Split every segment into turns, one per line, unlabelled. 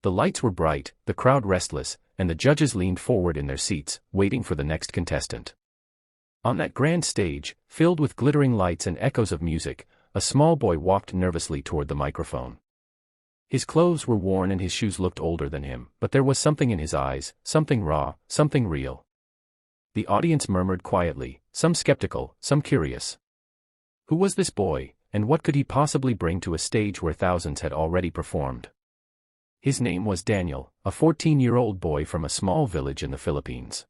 The lights were bright, the crowd restless, and the judges leaned forward in their seats, waiting for the next contestant. On that grand stage, filled with glittering lights and echoes of music, a small boy walked nervously toward the microphone. His clothes were worn and his shoes looked older than him, but there was something in his eyes, something raw, something real. The audience murmured quietly, some skeptical, some curious. Who was this boy, and what could he possibly bring to a stage where thousands had already performed? His name was Daniel, a 14-year-old boy from a small village in the Philippines.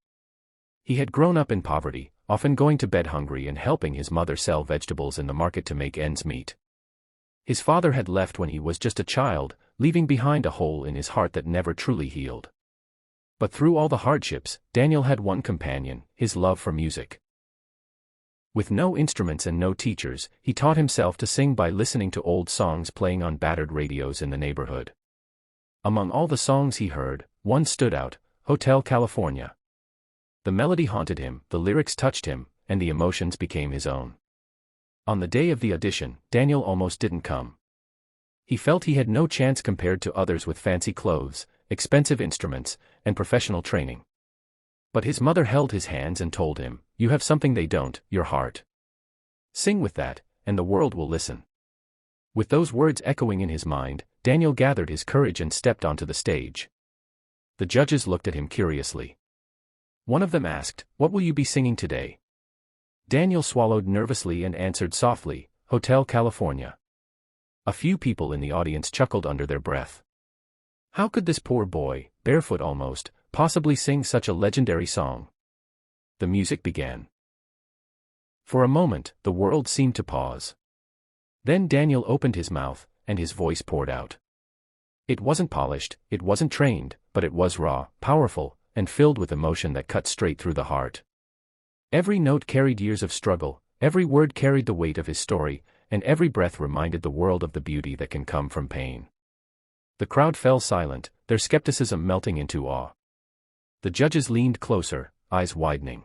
He had grown up in poverty, often going to bed hungry and helping his mother sell vegetables in the market to make ends meet. His father had left when he was just a child, leaving behind a hole in his heart that never truly healed. But through all the hardships, Daniel had one companion, his love for music. With no instruments and no teachers, he taught himself to sing by listening to old songs playing on battered radios in the neighborhood. Among all the songs he heard, one stood out, Hotel California. The melody haunted him, the lyrics touched him, and the emotions became his own. On the day of the audition, Daniel almost didn't come. He felt he had no chance compared to others with fancy clothes, expensive instruments, and professional training. But his mother held his hands and told him, "You have something they don't, your heart. Sing with that, and the world will listen." With those words echoing in his mind, Daniel gathered his courage and stepped onto the stage. The judges looked at him curiously. One of them asked, "What will you be singing today?" Daniel swallowed nervously and answered softly, "Hotel California." A few people in the audience chuckled under their breath. How could this poor boy, barefoot almost, possibly sing such a legendary song? The music began. For a moment, the world seemed to pause. Then Daniel opened his mouth, and his voice poured out. It wasn't polished, it wasn't trained, but it was raw, powerful, and filled with emotion that cut straight through the heart. Every note carried years of struggle, every word carried the weight of his story, and every breath reminded the world of the beauty that can come from pain. The crowd fell silent, their skepticism melting into awe. The judges leaned closer, eyes widening.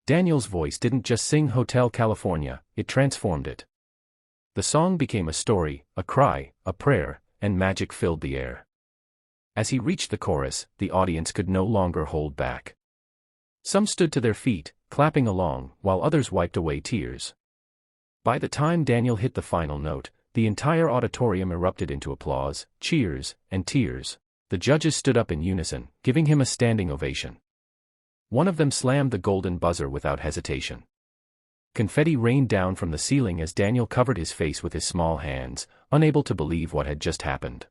Daniel's voice didn't just sing Hotel California, it transformed it. The song became a story, a cry, a prayer, and magic filled the air. As he reached the chorus, the audience could no longer hold back. Some stood to their feet, clapping along, while others wiped away tears. By the time Daniel hit the final note, the entire auditorium erupted into applause, cheers, and tears. The judges stood up in unison, giving him a standing ovation. One of them slammed the golden buzzer without hesitation. Confetti rained down from the ceiling as Daniel covered his face with his small hands, unable to believe what had just happened.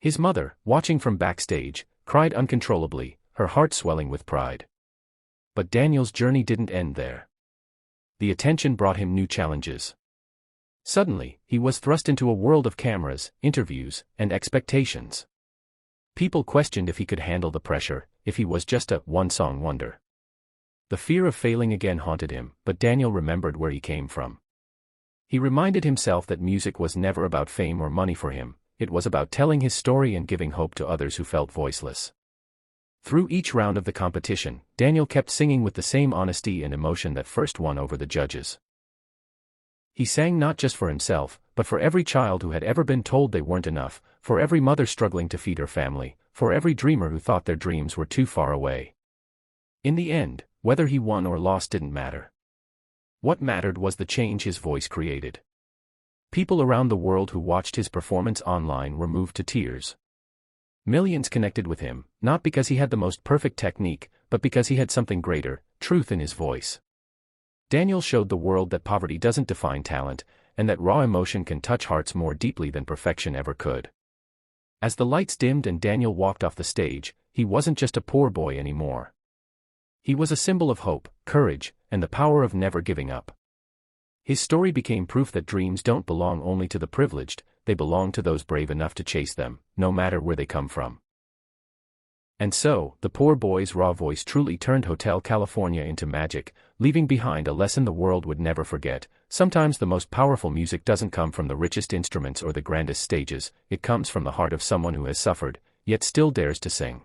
His mother, watching from backstage, cried uncontrollably, her heart swelling with pride. But Daniel's journey didn't end there. The attention brought him new challenges. Suddenly, he was thrust into a world of cameras, interviews, and expectations. People questioned if he could handle the pressure, if he was just a one-song wonder. The fear of failing again haunted him, but Daniel remembered where he came from. He reminded himself that music was never about fame or money for him, it was about telling his story and giving hope to others who felt voiceless. Through each round of the competition, Daniel kept singing with the same honesty and emotion that first won over the judges. He sang not just for himself, but for every child who had ever been told they weren't enough, for every mother struggling to feed her family, for every dreamer who thought their dreams were too far away. In the end, whether he won or lost didn't matter. What mattered was the change his voice created. People around the world who watched his performance online were moved to tears. Millions connected with him, not because he had the most perfect technique, but because he had something greater, truth in his voice. Daniel showed the world that poverty doesn't define talent, and that raw emotion can touch hearts more deeply than perfection ever could. As the lights dimmed and Daniel walked off the stage, he wasn't just a poor boy anymore. He was a symbol of hope, courage, and the power of never giving up. His story became proof that dreams don't belong only to the privileged, they belong to those brave enough to chase them, no matter where they come from. And so, the poor boy's raw voice truly turned Hotel California into magic, leaving behind a lesson the world would never forget. Sometimes the most powerful music doesn't come from the richest instruments or the grandest stages, it comes from the heart of someone who has suffered, yet still dares to sing.